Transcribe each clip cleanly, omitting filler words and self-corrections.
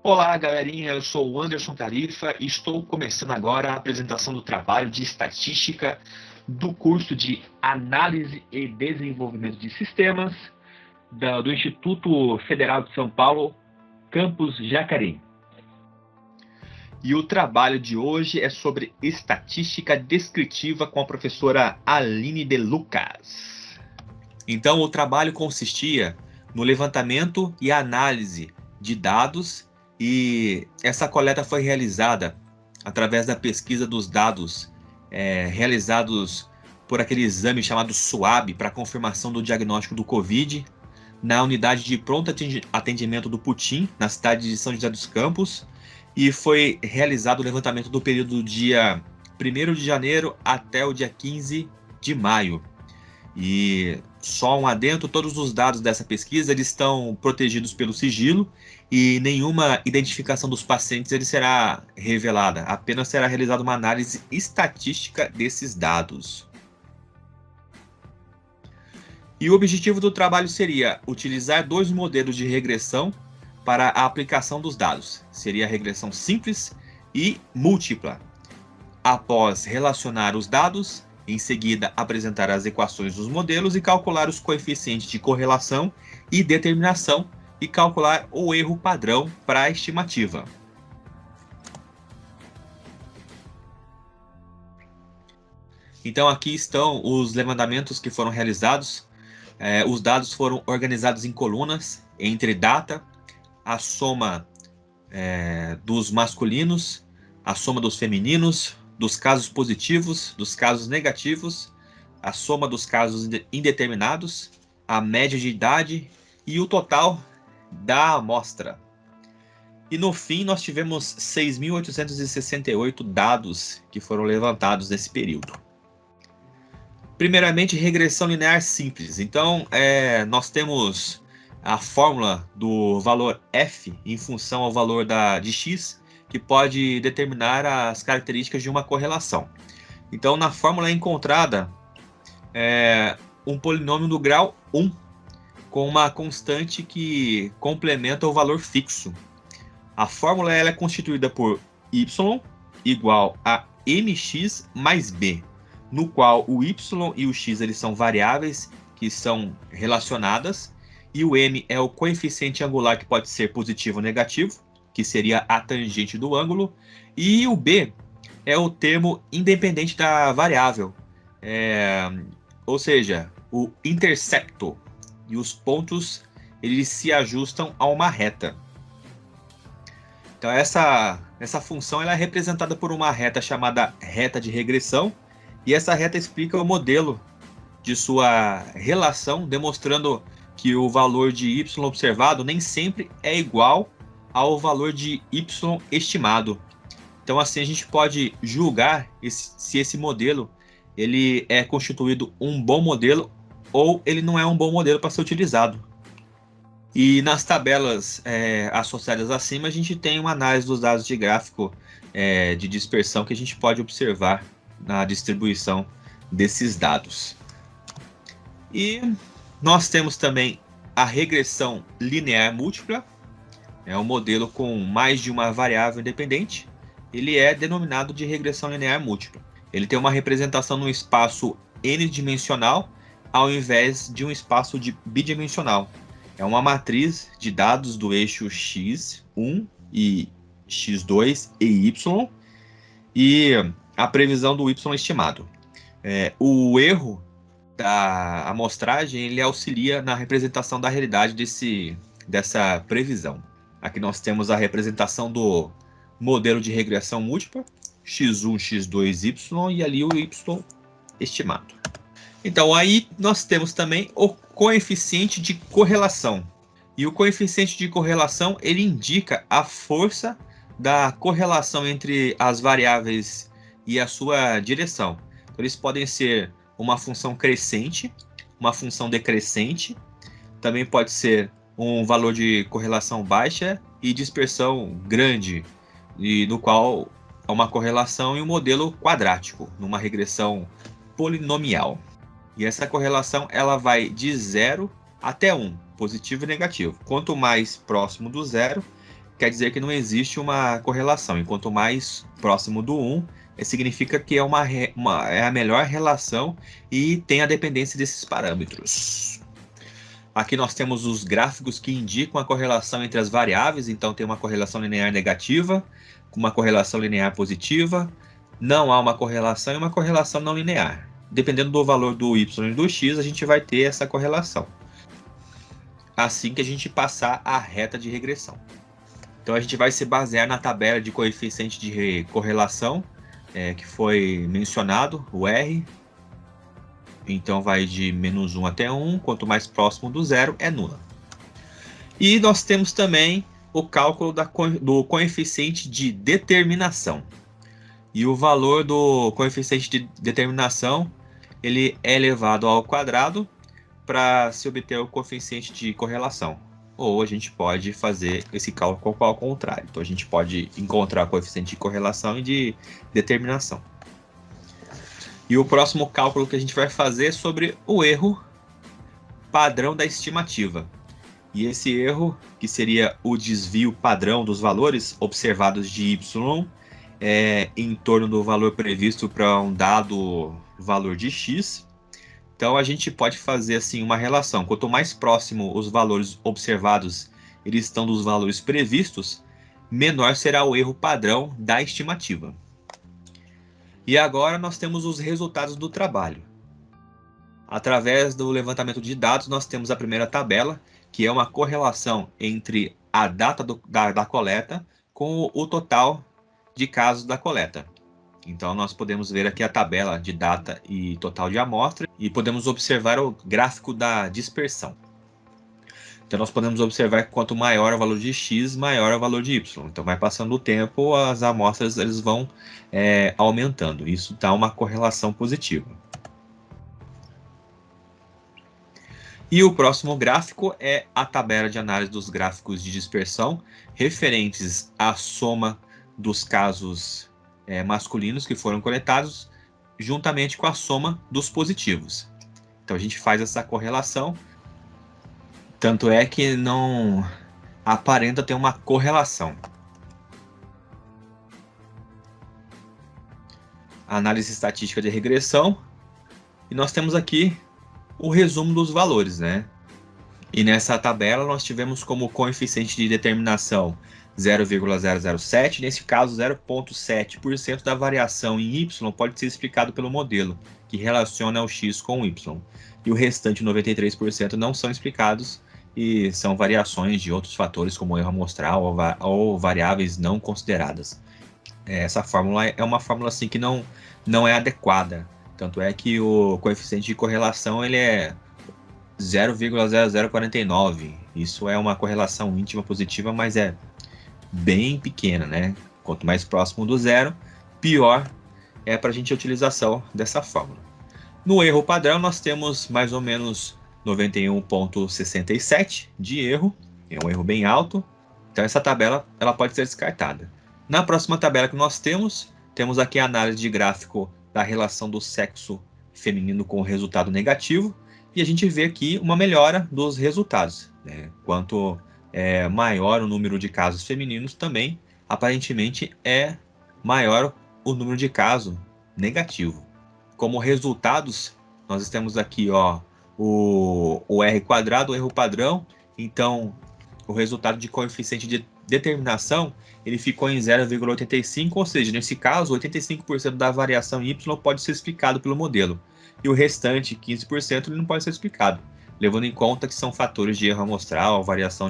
Olá, galerinha. Eu sou o Anderson Tarifa e estou começando agora a apresentação do trabalho de estatística do curso de Análise e Desenvolvimento de Sistemas do Instituto Federal de São Paulo, Campus Jacareí. E o trabalho de hoje é sobre estatística descritiva com a professora Aline de Lucas. Então, o trabalho consistia no levantamento e análise de dados, e essa coleta foi realizada através da pesquisa dos dados realizados por aquele exame chamado SWAB para confirmação do diagnóstico do Covid, na unidade de pronto atendimento do Putim, na cidade de São José dos Campos, e foi realizado o levantamento do período do dia 1º de janeiro até o dia 15 de maio. E só um adendo, todos os dados dessa pesquisa eles estão protegidos pelo sigilo e nenhuma identificação dos pacientes ele será revelada, apenas será realizada uma análise estatística desses dados. E o objetivo do trabalho seria utilizar dois modelos de regressão para a aplicação dos dados. Seria a regressão simples e múltipla. Após relacionar os dados, em seguida apresentar as equações dos modelos e calcular os coeficientes de correlação e determinação e calcular o erro padrão para a estimativa. Então aqui estão os levantamentos que foram realizados. Os dados foram organizados em colunas entre data, a soma dos masculinos, a soma dos femininos, dos casos positivos, dos casos negativos, a soma dos casos indeterminados, a média de idade e o total da amostra. E no fim nós tivemos 6.868 dados que foram levantados nesse período. Primeiramente, regressão linear simples. Então, nós temos a fórmula do valor f em função ao valor de x, que pode determinar as características de uma correlação. Então, na fórmula é encontrada um polinômio no grau 1, com uma constante que complementa o valor fixo. A fórmula ela é constituída por y igual a mx mais b, no qual o y e o x eles são variáveis que são relacionadas, e o m é o coeficiente angular que pode ser positivo ou negativo, que seria a tangente do ângulo, e o b é o termo independente da variável, ou seja, o intercepto, e os pontos eles se ajustam a uma reta. Então essa função ela é representada por uma reta chamada reta de regressão, e essa reta explica o modelo de sua relação, demonstrando que o valor de y observado nem sempre é igual ao valor de y estimado. Então assim a gente pode julgar se esse modelo ele é constituído um bom modelo ou ele não é um bom modelo para ser utilizado. E nas tabelas associadas acima a gente tem uma análise dos dados de gráfico de dispersão que a gente pode observar na distribuição desses dados. E nós temos também a regressão linear múltipla. É um modelo com mais de uma variável independente. Ele é denominado de regressão linear múltipla. Ele tem uma representação no espaço n-dimensional ao invés de um espaço bidimensional. É uma matriz de dados do eixo x1 e x2 e y, e a previsão do y estimado. O erro da amostragem ele auxilia na representação da realidade dessa previsão. Aqui nós temos a representação do modelo de regressão múltipla, x1, x2, y, e ali o y estimado. Então aí nós temos também o coeficiente de correlação. E o coeficiente de correlação ele indica a força da correlação entre as variáveis e a sua direção. Então, eles podem ser uma função crescente, uma função decrescente, também pode ser um valor de correlação baixa e dispersão grande, e no qual há uma correlação em um modelo quadrático, numa regressão polinomial. E essa correlação ela vai de 0 até 1, positivo e negativo. Quanto mais próximo do zero, quer dizer que não existe uma correlação. E quanto mais próximo do 1, significa que é é a melhor relação e tem a dependência desses parâmetros. Aqui nós temos os gráficos que indicam a correlação entre as variáveis. Então tem uma correlação linear negativa, com uma correlação linear positiva. Não há uma correlação e uma correlação não linear. Dependendo do valor do y e do x, a gente vai ter essa correlação. Assim que a gente passar a reta de regressão. Então a gente vai se basear na tabela de coeficiente de correlação, que foi mencionado, o R. Então vai de -1 até 1, quanto mais próximo do zero é nula. E nós temos também o cálculo do coeficiente de determinação. E o valor do coeficiente de determinação, ele é elevado ao quadrado para se obter o coeficiente de correlação. Ou a gente pode fazer esse cálculo ao contrário. Então a gente pode encontrar o coeficiente de correlação e de determinação. E o próximo cálculo que a gente vai fazer é sobre o erro padrão da estimativa. E esse erro, que seria o desvio padrão dos valores observados de y em torno do valor previsto para um dado valor de x. Então a gente pode fazer assim uma relação. Quanto mais próximo os valores observados eles estão dos valores previstos, menor será o erro padrão da estimativa. E agora nós temos os resultados do trabalho. Através do levantamento de dados, nós temos a primeira tabela, que é uma correlação entre a data da coleta com o total de casos da coleta. Então nós podemos ver aqui a tabela de data e total de amostra e podemos observar o gráfico da dispersão. Então nós podemos observar que quanto maior o valor de x, maior o valor de y. Então vai passando o tempo, as amostras eles vão aumentando. Isso dá uma correlação positiva. E o próximo gráfico é a tabela de análise dos gráficos de dispersão referentes à soma dos casos masculinos que foram coletados juntamente com a soma dos positivos. Então a gente faz essa correlação. Tanto é que não aparenta ter uma correlação. Análise estatística de regressão. E nós temos aqui o resumo dos valores, né? E nessa tabela nós tivemos como coeficiente de determinação 0,007. Nesse caso, 0,7% da variação em y pode ser explicado pelo modelo, que relaciona o x com o y. E o restante, 93%, não são explicados e são variações de outros fatores, como erro amostral ou variáveis não consideradas. Essa fórmula é uma fórmula assim, que não é adequada. Tanto é que o coeficiente de correlação ele é 0,0049. Isso é uma correlação íntima positiva, mas é bem pequena, né? Quanto mais próximo do zero, pior é para a gente a utilização dessa fórmula. No erro padrão, nós temos mais ou menos 91,67 de erro, é um erro bem alto, então essa tabela ela pode ser descartada. Na próxima tabela que nós temos aqui a análise de gráfico da relação do sexo feminino com o resultado negativo, e a gente vê aqui uma melhora dos resultados, né? Quanto maior o número de casos femininos, também aparentemente é maior o número de casos negativo. Como resultados, nós temos aqui o R quadrado, o erro padrão. Então o resultado de coeficiente de determinação ele ficou em 0,85, ou seja, nesse caso 85% da variação y pode ser explicado pelo modelo, e o restante 15% ele não pode ser explicado, levando em conta que são fatores de erro amostral, variação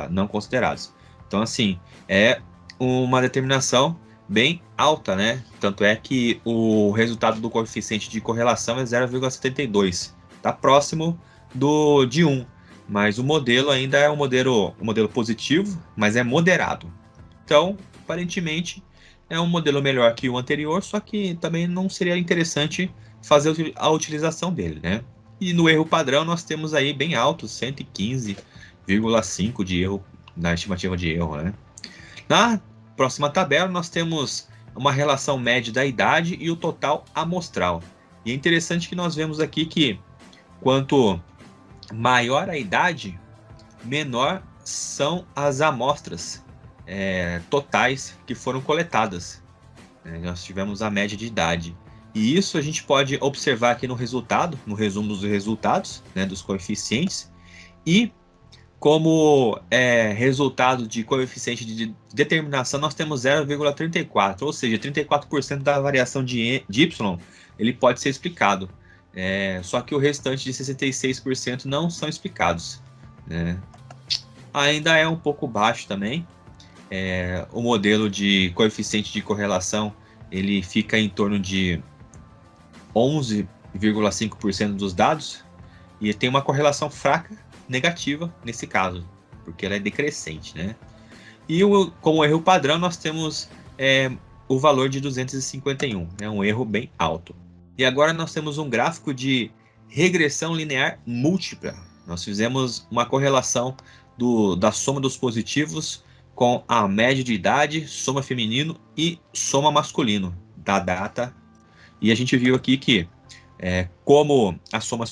não considerados. Então assim, é uma determinação bem alta, né? Tanto é que o resultado do coeficiente de correlação é 0,72, está próximo de 1, mas o modelo ainda é um modelo positivo, mas é moderado. Então, aparentemente, é um modelo melhor que o anterior, só que também não seria interessante fazer a utilização dele, né? E no erro padrão nós temos aí bem alto, 115,5 de erro na estimativa de erro, né? Na próxima tabela nós temos uma relação média da idade e o total amostral. E é interessante que nós vemos aqui que quanto maior a idade, menor são as amostras totais que foram coletadas. Nós tivemos a média de idade. E isso a gente pode observar aqui no resultado, no resumo dos resultados, né, dos coeficientes. E como resultado de coeficiente de determinação, nós temos 0,34, ou seja, 34% da variação de y ele pode ser explicado. Só que o restante de 66% não são explicados, né? Ainda é um pouco baixo também. O modelo de coeficiente de correlação ele fica em torno de 11,5% dos dados e tem uma correlação fraca negativa nesse caso, porque ela é decrescente, né? E como erro padrão nós temos o valor de 251, né? Um erro bem alto. E agora nós temos um gráfico de regressão linear múltipla. Nós fizemos uma correlação da soma dos positivos com a média de idade, soma feminino e soma masculino da data. E a gente viu aqui que como a soma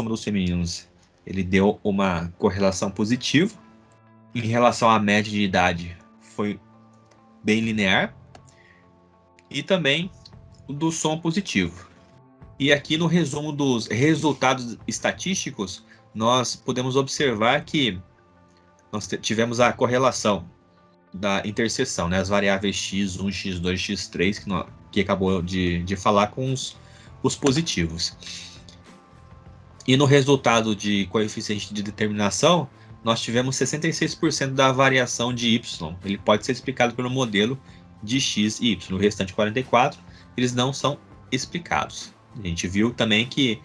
dos femininos ele deu uma correlação positiva, em relação à média de idade foi bem linear, e também o do som positivo. E aqui no resumo dos resultados estatísticos, nós podemos observar que nós tivemos a correlação da interseção, né? As variáveis x1, x2, x3, que acabou de falar com os positivos. E no resultado de coeficiente de determinação, nós tivemos 66% da variação de y. Ele pode ser explicado pelo modelo de x e y. O restante 44%, eles não são explicados. A gente viu também que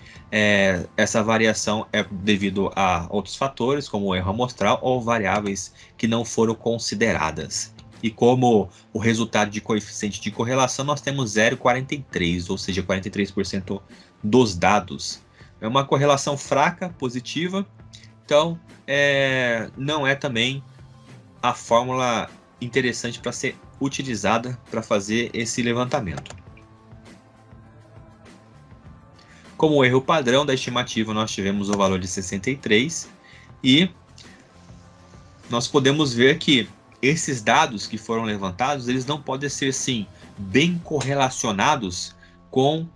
essa variação é devido a outros fatores, como o erro amostral ou variáveis que não foram consideradas. E como o resultado de coeficiente de correlação, nós temos 0,43, ou seja, 43% dos dados. É uma correlação fraca, positiva, então não é também a fórmula interessante para ser utilizada para fazer esse levantamento. Como erro padrão da estimativa, nós tivemos o valor de 63 e nós podemos ver que esses dados que foram levantados, eles não podem ser, sim, bem correlacionados com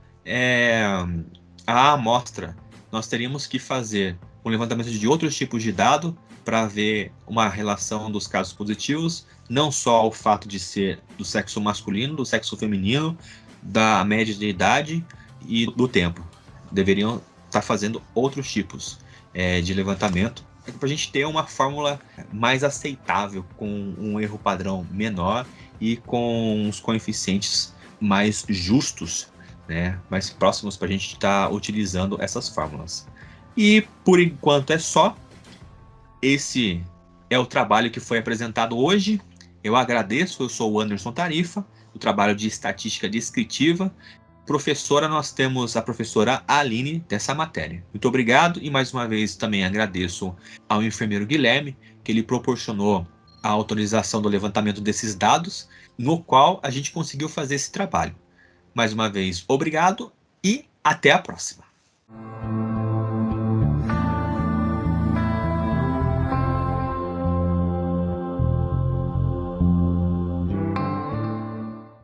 a amostra. Nós teríamos que fazer um levantamento de outros tipos de dado para ver uma relação dos casos positivos, não só o fato de ser do sexo masculino, do sexo feminino, da média de idade e do tempo. Deveriam estar fazendo outros tipos de levantamento para a gente ter uma fórmula mais aceitável, com um erro padrão menor e com os coeficientes mais justos, né, mais próximos para a gente estar utilizando essas fórmulas. E por enquanto é só. Esse é o trabalho que foi apresentado hoje. Eu agradeço, eu sou o Anderson Tarifa, do trabalho de estatística descritiva. Professora, nós temos a professora Aline dessa matéria. Muito obrigado e mais uma vez também agradeço ao enfermeiro Guilherme, que ele proporcionou a autorização do levantamento desses dados, no qual a gente conseguiu fazer esse trabalho. Mais uma vez, obrigado e até a próxima.